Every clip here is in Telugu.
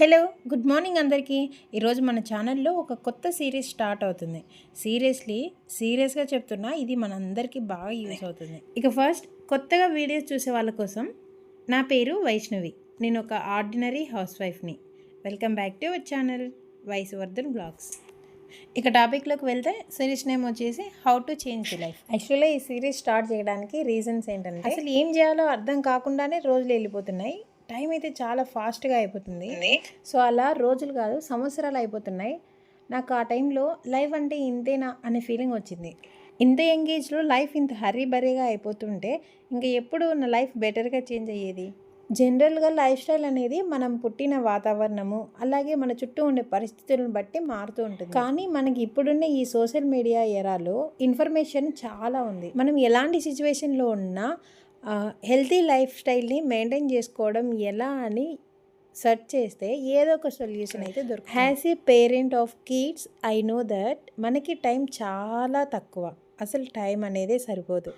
హలో గుడ్ మార్నింగ్ అందరికీ. ఈరోజు మన ఛానల్లో ఒక కొత్త సిరీస్ స్టార్ట్ అవుతుంది. సీరియస్గా చెప్తున్నా, ఇది మనందరికీ బాగా యూస్ అవుతుంది. ఇక ఫస్ట్ కొత్తగా వీడియోస్ చూసే వాళ్ళ కోసం, నా పేరు వైష్ణవి. నేను ఒక ఆర్డినరీ హౌస్ వైఫ్ని. Welcome back to our channel Vaishvardhan blogs. ఇక టాపిక్లోకి వెళ్తే, సిరీస్ నేమ్ వచ్చేసి how to change the life. యాక్చువల్గా ఈ సిరీస్ స్టార్ట్ చేయడానికి రీజన్స్ ఏంటంటే, అసలు ఏం చేయాలో అర్థం కాకుండానే రోజులు వెళ్ళిపోతున్నాయి. టైం అయితే చాలా ఫాస్ట్గా అయిపోతుంది. సో అలా రోజులు కాదు, సంవత్సరాలు అయిపోతున్నాయి. నాకు ఆ టైంలో లైఫ్ అంటే ఇంతేనా అనే ఫీలింగ్ వచ్చింది. ఇంత ఎంగేజ్లో లైఫ్ ఇంత హరీ బరీగా అయిపోతుంటే ఇంకా ఎప్పుడు నా లైఫ్ బెటర్గా చేంజ్ అయ్యేది. జనరల్గా లైఫ్ స్టైల్ అనేది మనం పుట్టిన వాతావరణము, అలాగే మన చుట్టూ ఉండే పరిస్థితులను బట్టి మారుతూ ఉంటుంది. కానీ మనకి ఇప్పుడున్న ఈ సోషల్ మీడియా ఎరాలో ఇన్ఫర్మేషన్ చాలా ఉంది. మనం ఎలాంటి సిచ్యువేషన్లో ఉన్నా హెల్తీ లైఫ్ స్టైల్ని మెయింటైన్ చేసుకోవడం ఎలా అని సెర్చ్ చేస్తే ఏదో ఒక సొల్యూషన్ అయితే దొరుకుతుంది. As a parent of kids I know that మనకి టైం చాలా తక్కువ, అసలు టైం అనేది సరిపోదు.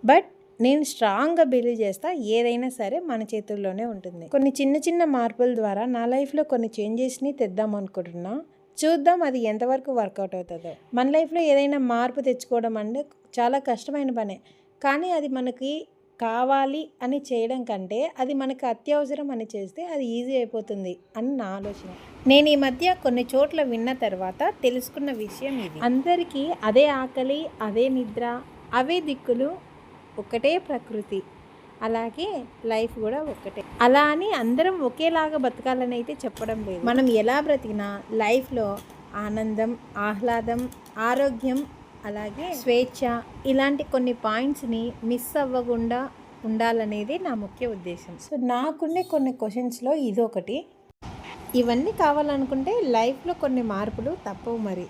బట్ నేను స్ట్రాంగ్గా బిలీవ్ చేస్తా, ఏదైనా సరే మన చేతుల్లోనే ఉంటుంది. కొన్ని చిన్న చిన్న మార్పుల ద్వారా నా లైఫ్లో కొన్ని చేంజెస్ని తెద్దాం అనుకుంటున్నా. చూద్దాం అది ఎంతవరకు వర్కౌట్ అవుతుందో. మన లైఫ్లో ఏదైనా మార్పు తెచ్చుకోవడం అంటే చాలా కష్టమైన పనే, కానీ అది మనకి కావాలి అని చేయడం కంటే అది మనకు అత్యవసరం అని చేస్తే అది ఈజీ అయిపోతుంది అని నా ఆలోచన. నేను ఈ మధ్య కొన్ని చోట్ల విన్న తర్వాత తెలుసుకున్న విషయం ఇది. అందరికీ అదే ఆకలి, అదే నిద్ర, అవే దిక్కులు, ఒకటే ప్రకృతి, అలాగే లైఫ్ కూడా ఒక్కటే. అలా అని అందరం ఒకేలాగా బతకాలని అయితే చెప్పడం లేదు. మనం ఎలా బ్రతికినా లైఫ్లో ఆనందం, ఆహ్లాదం, ఆరోగ్యం, అలాగే స్వేచ్ఛ, ఇలాంటి కొన్ని పాయింట్స్ని మిస్ అవ్వకుండా ఉండాలనేది నా ముఖ్య ఉద్దేశం. సో నాకుండే కొన్ని క్వశ్చన్స్లో ఇదొకటి. ఇవన్నీ కావాలనుకుంటే లైఫ్లో కొన్ని మార్పులు తప్పవు. మరి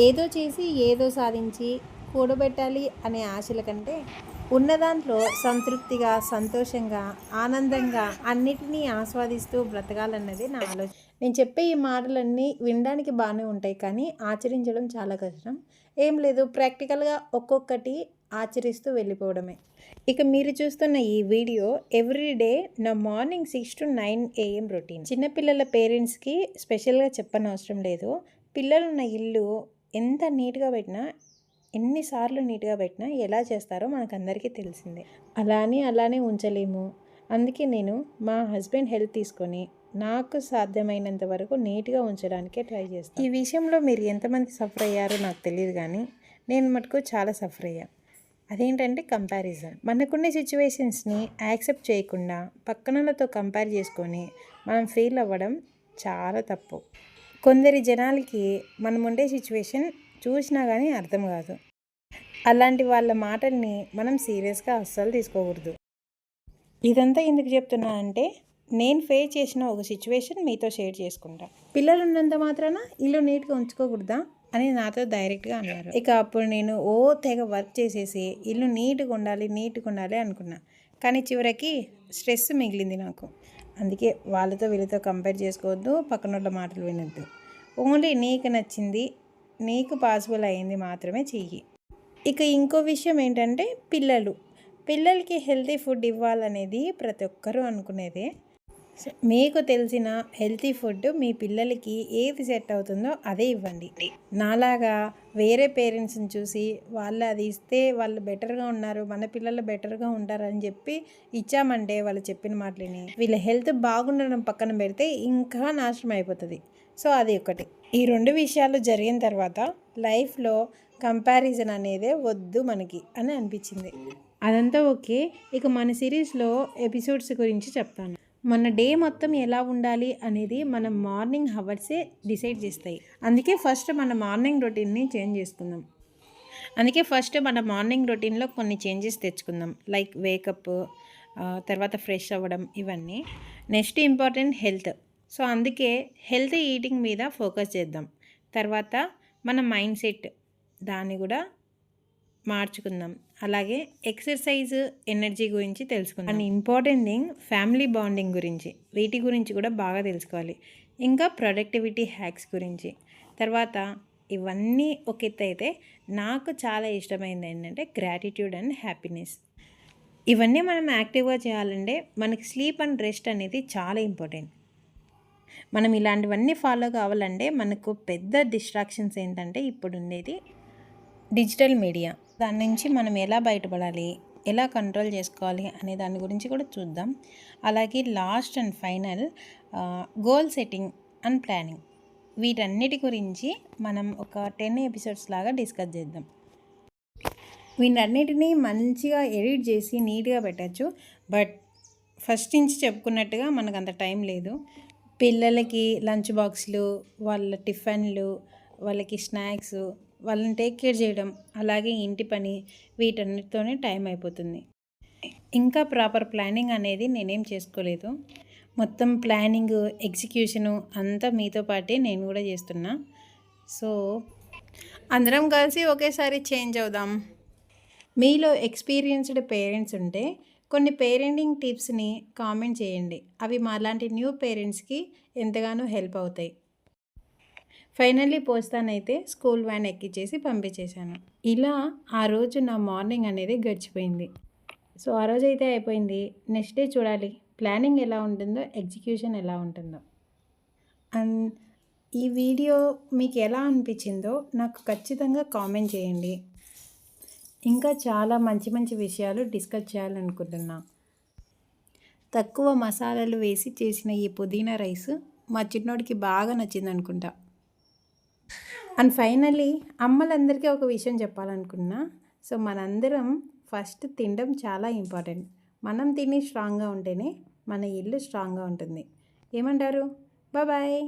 ఏదో చేసి ఏదో సాధించి కూడబెట్టాలి అనే ఆశల కంటే ఉన్న దాంట్లో సంతృప్తిగా, సంతోషంగా, ఆనందంగా అన్నిటినీ ఆస్వాదిస్తూ బ్రతకాలన్నది నా ఆలోచన. నేను చెప్పే ఈ మాటలన్నీ వినడానికి బాగానే ఉంటాయి, కానీ ఆచరించడం చాలా కష్టం. ఏం లేదు, ప్రాక్టికల్గా ఒక్కొక్కటి ఆచరిస్తూ వెళ్ళిపోవడమే. ఇక మీరు చూస్తున్న ఈ వీడియో ఎవ్రీడే నా మార్నింగ్ 6 to 9 AM రొటీన్. చిన్నపిల్లల పేరెంట్స్కి స్పెషల్గా చెప్పనవసరం లేదు. పిల్లలున్న ఇల్లు ఎంత నీట్గా పెట్టినా, ఎన్నిసార్లు నీట్గా పెట్టినా ఎలా చేస్తారో మనకు అందరికీ తెలిసిందే. అలానే ఉంచలేము. అందుకే నేను మా హస్బెండ్ హెల్ప్ తీసుకొని నాకు సాధ్యమైనంత వరకు నీట్గా ఉంచడానికే ట్రై చేస్తాను. ఈ విషయంలో మీరు ఎంతమంది సఫర్ అయ్యారో నాకు తెలియదు, కానీ నేను మటుకు చాలా సఫర్ అయ్యా. అదేంటంటే కంపారిజన్. మనకున్న సిచ్యువేషన్స్ని యాక్సెప్ట్ చేయకుండా పక్కనలతో కంపేర్ చేసుకొని మనం ఫీల్ అవ్వడం చాలా తప్పు. కొందరి జనాలకి మనం ఉండే సిచ్యువేషన్ చూసినా కానీ అర్థం కాదు. అలాంటి వాళ్ళ మాటల్ని మనం సీరియస్గా అస్సలు తీసుకోకూడదు. ఇదంతా ఎందుకు చెప్తున్నా అంటే, నేను ఫేస్ చేసిన ఒక సిచ్యువేషన్ మీతో షేర్ చేసుకుంటా. పిల్లలు ఉన్నంత మాత్రాన ఇల్లు నీట్గా ఉంచుకోకూడదా అని నాతో డైరెక్ట్గా అన్నారు. ఇక అప్పుడు నేను తెగ వర్క్ చేసేసి ఇల్లు నీట్గా ఉండాలి అనుకున్నా. కానీ చివరికి స్ట్రెస్ మిగిలింది నాకు. అందుకే వాళ్ళతో వీళ్ళతో కంపేర్ చేసుకోవద్దు, పక్కన వాళ్ళ మాటలు వినొద్దు. ఓన్లీ నీకు నచ్చింది, నీకు పాసిబుల్ అయ్యింది మాత్రమే చెయ్యి. ఇక ఇంకో విషయం ఏంటంటే, పిల్లలకి హెల్తీ ఫుడ్ ఇవ్వాలనేది ప్రతి ఒక్కరూ అనుకునేదే. మీకు తెలిసిన హెల్తీ ఫుడ్ మీ పిల్లలకి ఏది సెట్ అవుతుందో అదే ఇవ్వండి. నాలాగా వేరే పేరెంట్స్ని చూసి వాళ్ళు అది ఇస్తే వాళ్ళు బెటర్గా ఉన్నారు, మన పిల్లలు బెటర్గా ఉంటారని చెప్పి ఇచ్చామంటే వాళ్ళు చెప్పిన మాటలని వీళ్ళ హెల్త్ బాగుండడం పక్కన పెడితే ఇంకా నాశనం అయిపోతుంది. సో అది ఒకటి. ఈ రెండు విషయాలు జరిగిన తర్వాత లైఫ్లో కంపారిజన్ అనేదే వద్దు మనకి అని అనిపించింది. అదంతా ఓకే. ఇక మన సిరీస్లో ఎపిసోడ్స్ గురించి చెప్తాను. మన డే మొత్తం ఎలా ఉండాలి అనేది మన మార్నింగ్ హవర్సే డిసైడ్ చేస్తాయి. అందుకే ఫస్ట్ మన మార్నింగ్ రొటీన్ని చేంజ్ చేసుకుందాం. మన మార్నింగ్ రొటీన్లో కొన్ని చేంజెస్ తెచ్చుకుందాం. లైక్ వేకప్, తర్వాత ఫ్రెష్ అవ్వడం, ఇవన్నీ. Next important health. సో అందుకే హెల్తీ ఈటింగ్ మీద ఫోకస్ చేద్దాం. తర్వాత మన మైండ్ సెట్, దాన్ని కూడా మార్చుకుందాం. అలాగే ఎక్సర్సైజ్, ఎనర్జీ గురించి తెలుసుకుందాం. And important thing family bonding గురించి, వీటి గురించి కూడా బాగా తెలుసుకోవాలి. ఇంకా ప్రొడక్టివిటీ హ్యాక్స్ గురించి. తర్వాత ఇవన్నీ ఒక ఎత్తు అయితే, నాకు చాలా ఇష్టమైనది ఏంటంటే గ్రాటిట్యూడ్ అండ్ హ్యాపీనెస్. ఇవన్నీ మనం యాక్టివ్గా చేయాలంటే మనకి స్లీప్ అండ్ రెస్ట్ అనేది చాలా ఇంపార్టెంట్. మనం ఇలాంటివన్నీ ఫాలో కావాలంటే మనకు పెద్ద డిస్ట్రాక్షన్స్ ఏంటంటే ఇప్పుడు ఉండేది డిజిటల్ మీడియా. దాని నుంచి మనం ఎలా బయటపడాలి, ఎలా కంట్రోల్ చేసుకోవాలి అనే దాని గురించి కూడా చూద్దాం. అలాగే last and final goal setting and planning, వీటన్నిటి గురించి మనం ఒక 10 ఎపిసోడ్స్ లాగా డిస్కస్ చేద్దాం. వీటన్నిటినీ మంచిగా ఎడిట్ చేసి నీట్గా పెట్టచ్చు. బట్ ఫస్ట్ నుంచి చెప్పుకున్నట్టుగా మనకు అంత టైం లేదు. పిల్లలకి లంచ్ బాక్స్లు, వాళ్ళ టిఫిన్లు, వాళ్ళకి స్నాక్స్, వాళ్ళని టేక్ కేర్ చేయడం, అలాగే ఇంటి పని, వీటన్నిటితోనే టైం అయిపోతుంది. ఇంకా ప్రాపర్ ప్లానింగ్ అనేది నేనేం చేసుకోలేదు. మొత్తం ప్లానింగ్, ఎగ్జిక్యూషను అంతా మీతో పాటే నేను కూడా చేస్తున్నా. సో అందరం కలిసి ఒకేసారి చేంజ్ అవుదాం. మీలో ఎక్స్పీరియన్స్డ్ పేరెంట్స్ ఉంటే కొన్ని పేరెంటింగ్ టిప్స్ని కామెంట్ చేయండి. అవి మాలాంటి న్యూ పేరెంట్స్కి ఎంతగానో హెల్ప్ అవుతాయి. ఫైనల్లీ పోస్తానైతే స్కూల్ వ్యాన్ ఎక్కించేసి పంపించేశాను. ఇలా ఆ రోజు నా మార్నింగ్ అనేది గడిచిపోయింది. సో ఆ రోజు అయితే అయిపోయింది. నెక్స్ట్ డే చూడాలి ప్లానింగ్ ఎలా ఉంటుందో, ఎగ్జిక్యూషన్ ఎలా ఉంటుందో. అండ్ ఈ వీడియో మీకు ఎలా అనిపించిందో నాకు ఖచ్చితంగా కామెంట్ చేయండి. ఇంకా చాలా మంచి మంచి విషయాలు డిస్కస్ చేయాలనుకుంటున్నా. తక్కువ మసాలాలు వేసి చేసిన ఈ పుదీనా రైస్ మా చిన్నోడికి బాగా నచ్చింది అనుకుంటా. అండ్ ఫైనల్లీ అమ్మలందరికీ ఒక విషయం చెప్పాలనుకున్నా. సో మనందరం ఫస్ట్ తినడం చాలా ఇంపార్టెంట్. మనం తిని స్ట్రాంగ్గా ఉంటేనే మన ఇల్లు స్ట్రాంగ్గా ఉంటుంది. ఏమంటారు? బాయ్.